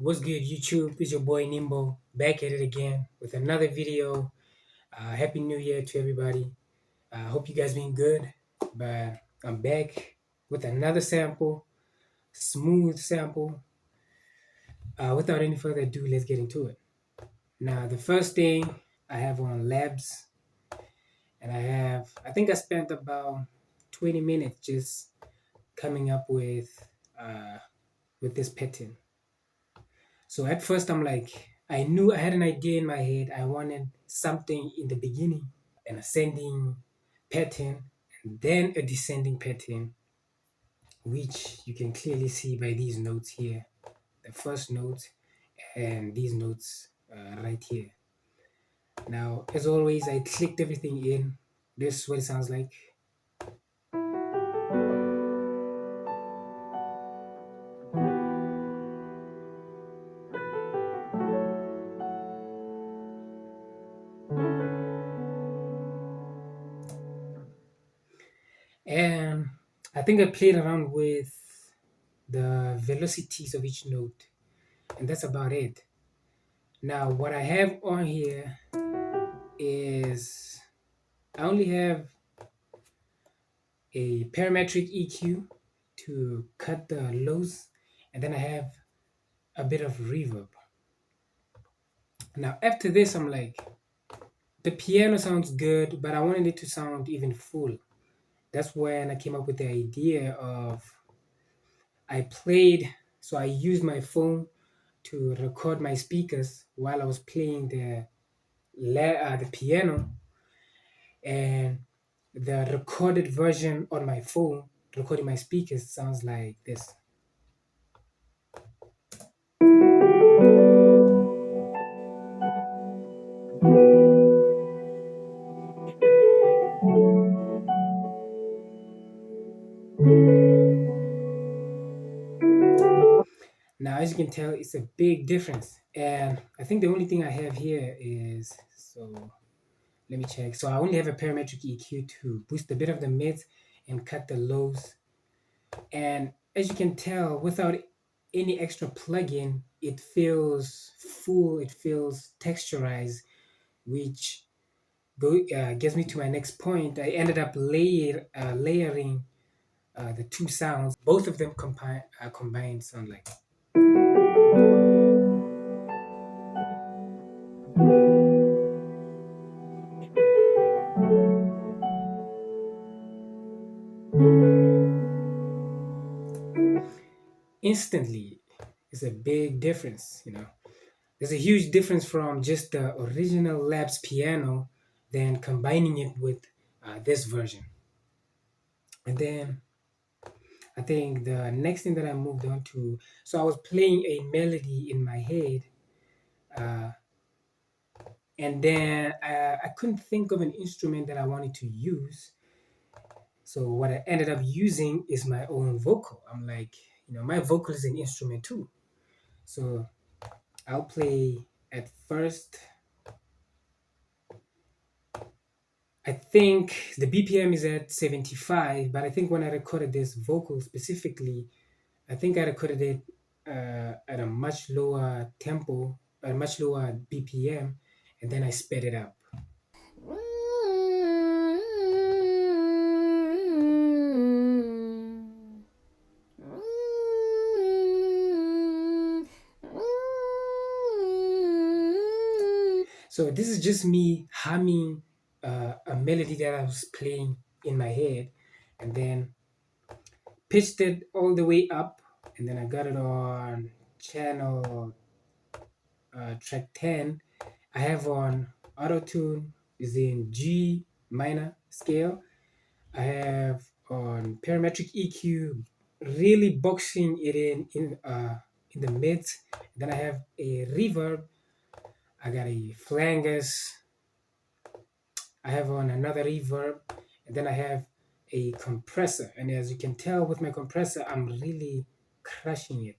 What's good, YouTube? It's your boy Nimbo back at it again with another video. Happy New Year to everybody. I hope you guys been good. But I'm back with another sample, smooth sample. Without any further ado, let's get into it. Now, the first thing I have on labs, and I think I spent about 20 minutes just coming up with this pattern. So at first I'm like, I knew I had an idea in my head. I wanted something in the beginning, an ascending pattern, and then a descending pattern, which you can clearly see by these notes here. The first note and these notes right here. Now, as always, I clicked everything in. This is what it sounds like. And I think I played around with the velocities of each note, and that's about it. Now, what I have on here is I only have a parametric EQ to cut the lows, and then I have a bit of reverb. Now, after this, I'm like, the piano sounds good, but I wanted it to sound even full. That's when I came up with the idea of so I used my phone to record my speakers while I was playing the piano, and the recorded version on my phone, recording my speakers, sounds like this. Now, as you can tell, it's a big difference. And I think the only thing I have here is, so let me check. So I only have a parametric EQ to boost a bit of the mids and cut the lows. And as you can tell, without any extra plugin, it feels full, it feels texturized, which gets me to my next point. I ended up layering the two sounds. Both of them combined sound like. Instantly, it's a big difference, There's a huge difference from just the original Labs piano, then combining it with this version. And then I think the next thing that I moved on to, so I was playing a melody in my head, uh, and then I couldn't think of an instrument that I wanted to use. So what I ended up using is my own vocal. I'm like, my vocal is an instrument too. So I'll play at first. I think the BPM is at 75, but I think when I recorded this vocal specifically, I think I recorded it at a much lower tempo, a much lower BPM, and then I sped it up. So this is just me humming a melody that I was playing in my head, and then pitched it all the way up, and then I got it on channel track 10. I have on auto tune is in G minor scale. I have on parametric EQ really boxing it in the mids. Then I have a reverb. I got a flangus. I have on another reverb, and then I have a compressor. And as you can tell with my compressor, I'm really crushing it.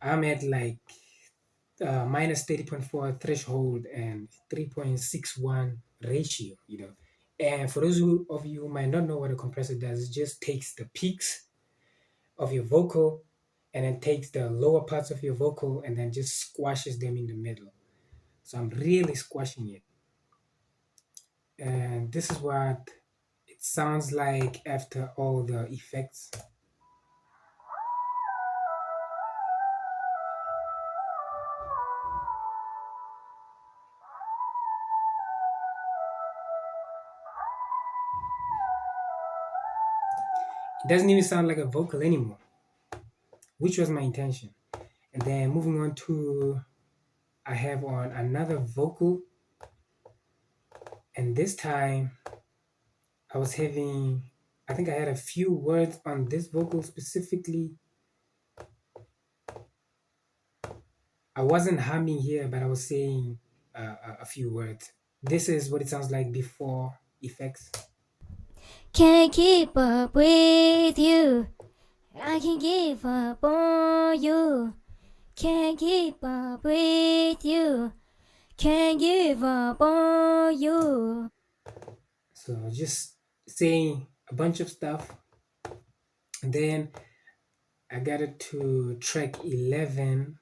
I'm at like minus 30.4 threshold and 3.61 ratio, And for those of you who might not know what a compressor does, it just takes the peaks of your vocal and then takes the lower parts of your vocal and then just squashes them in the middle. So I'm really squashing it. And this is what it sounds like after all the effects. It doesn't even sound like a vocal anymore, which was my intention. And then moving on to, I have on another vocal, and this time I was having, I think I had a few words on this vocal specifically. I wasn't humming here, but I was saying a few words. This is what it sounds like before effects. Can't keep up with you. I can give up on you. Can't keep up with you. Can't give up on you. So just saying a bunch of stuff. And then I got it to track 11,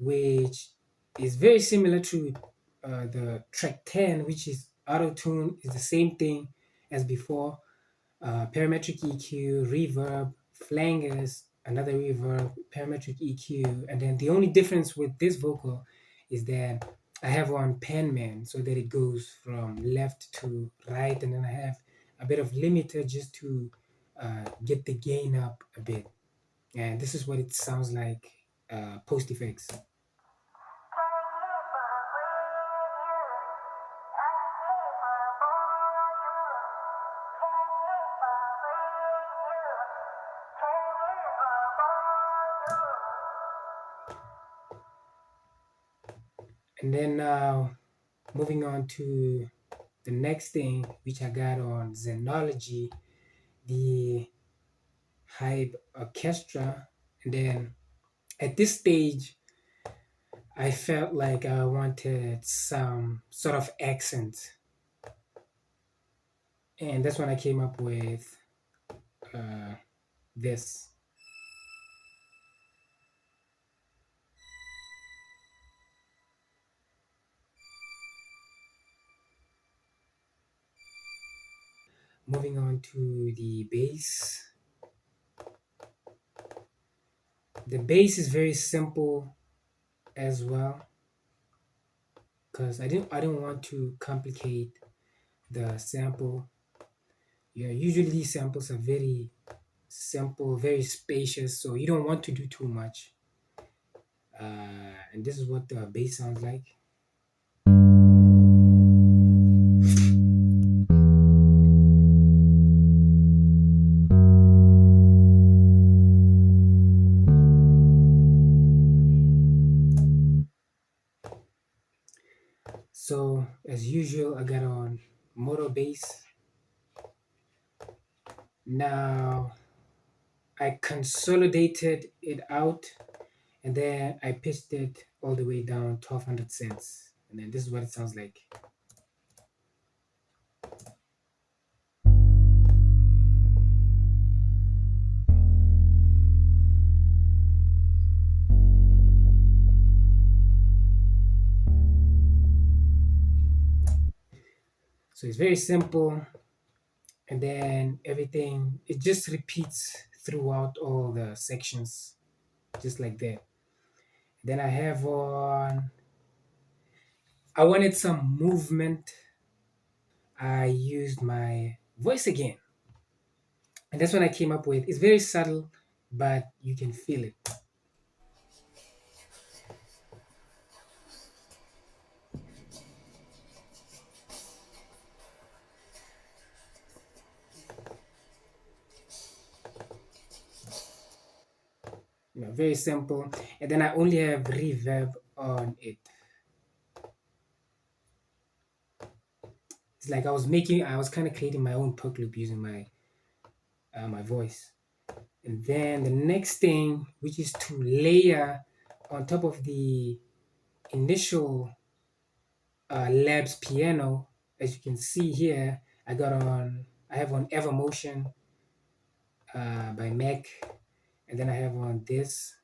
which is very similar to the track 10, which is auto tune, is the same thing as before. Parametric EQ, reverb, flangers, another reverb, parametric EQ, and then the only difference with this vocal is that I have on Penman so that it goes from left to right, and then I have a bit of limiter just to get the gain up a bit. And this is what it sounds like post effects. And then now moving on to the next thing, which I got on Xenology, the Hype Orchestra. And then at this stage, I felt like I wanted some sort of accent. And that's when I came up with uh, this. Moving on to the bass. The bass is very simple as well because I didn't want to complicate the sample. Yeah, usually these samples are very simple, very spacious, so you don't want to do too much. And this is what the bass sounds like. So as usual, I got on moto bass. Now I consolidated it out and then I pitched it all the way down 1200 cents. And then this is what it sounds like. So it's very simple, and then everything it just repeats throughout all the sections, just like that. Then I have on. I wanted some movement. I used my voice again, and that's when I came up with. It's very subtle, but you can feel it. Very simple. And then I only have reverb on it. It's like I was kind of creating my own perk loop using my voice. And then the next thing, which is to layer on top of the initial labs piano, as you can see here, I have on Evermotion by Mac, and then I have on this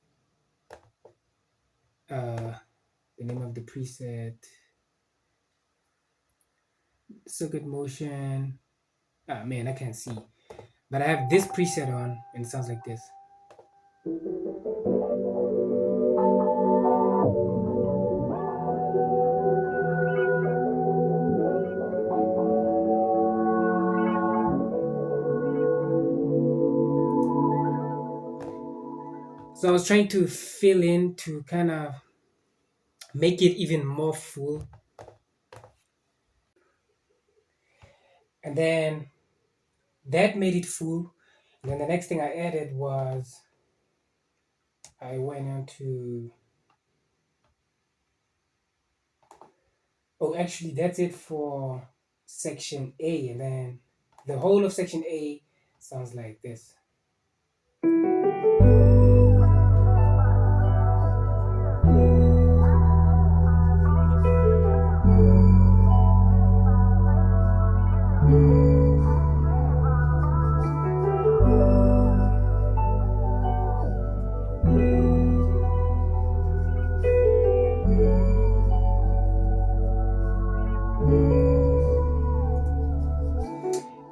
the name of the preset, circuit motion. Ah man, I can't see, but I have this preset on, and it sounds like this. So I was trying to fill in to kind of make it even more full. And then that made it full. And then the next thing I added was I went into, oh, actually, that's it for section A. And then the whole of section A sounds like this.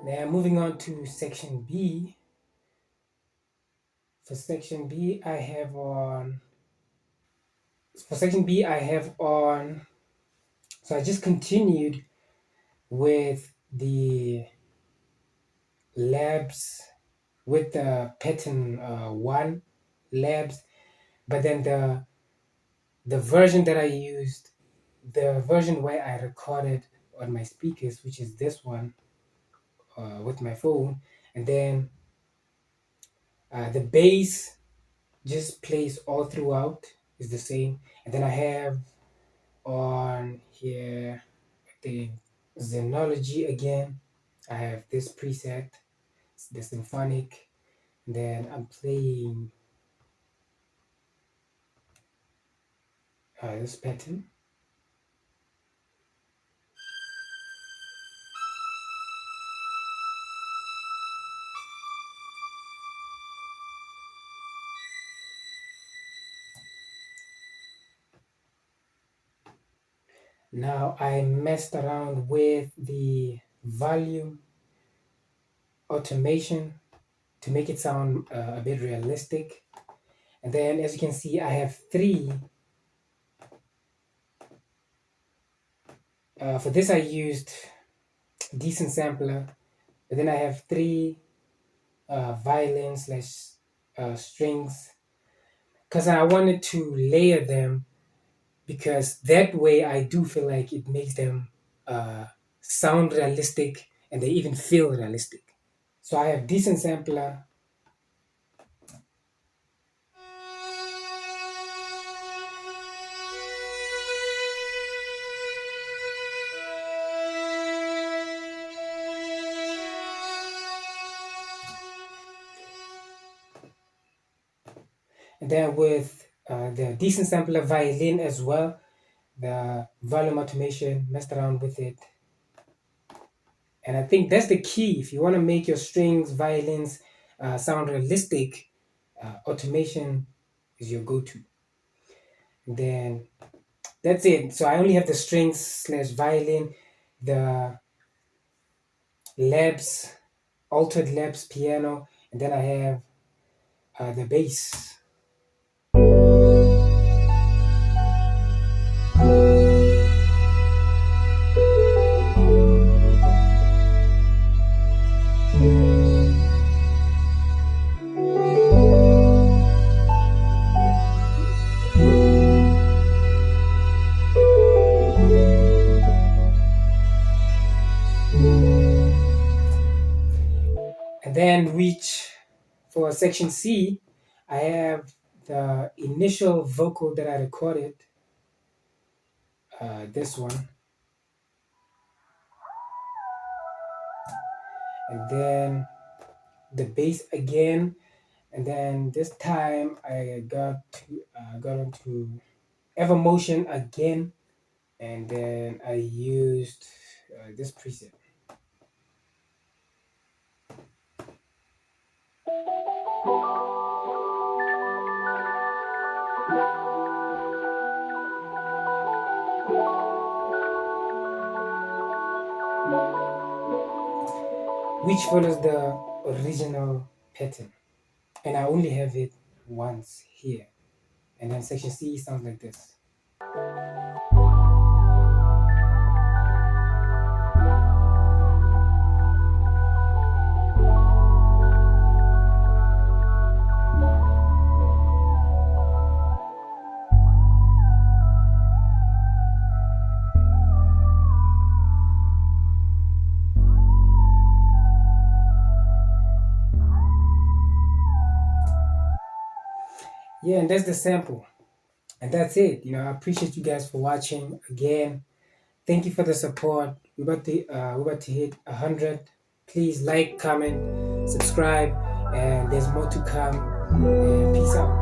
Now, moving on to section B. For section B, I have on, for section B, I have on, so I just continued with the labs, with the pattern 1 labs, but then the version that I used, the version where I recorded on my speakers, which is this one with my phone, and then the bass just plays all throughout, is the same, and then I have on here the Xenology again. I have this preset, the symphonic, and then I'm playing this pattern. Now I messed around with the volume automation to make it sound a bit realistic. And then as you can see, I have 3. For this I used decent sampler, but then I have 3 violin slash strings, because I wanted to layer them, because that way I do feel like it makes them sound realistic and they even feel realistic. So I have decent sampler, and then with the decent sampler violin as well, the volume automation, messed around with it. And I think that's the key. If you want to make your strings, violins sound realistic, automation is your go-to. And then that's it. So I only have the strings slash violin, the labs, altered labs piano, and then I have the bass. And then reach for section C, I have the initial vocal that I recorded, this one. And then the bass again, and then this time I got onto Evermotion again, and then I used this preset. which follows the original pattern, and I only have it once here. And then section C sounds like this. Yeah, and that's the sample. And that's it. I appreciate you guys for watching again. Thank you for the support. We're about to hit 100. Please like, comment, subscribe, and there's more to come. And peace out.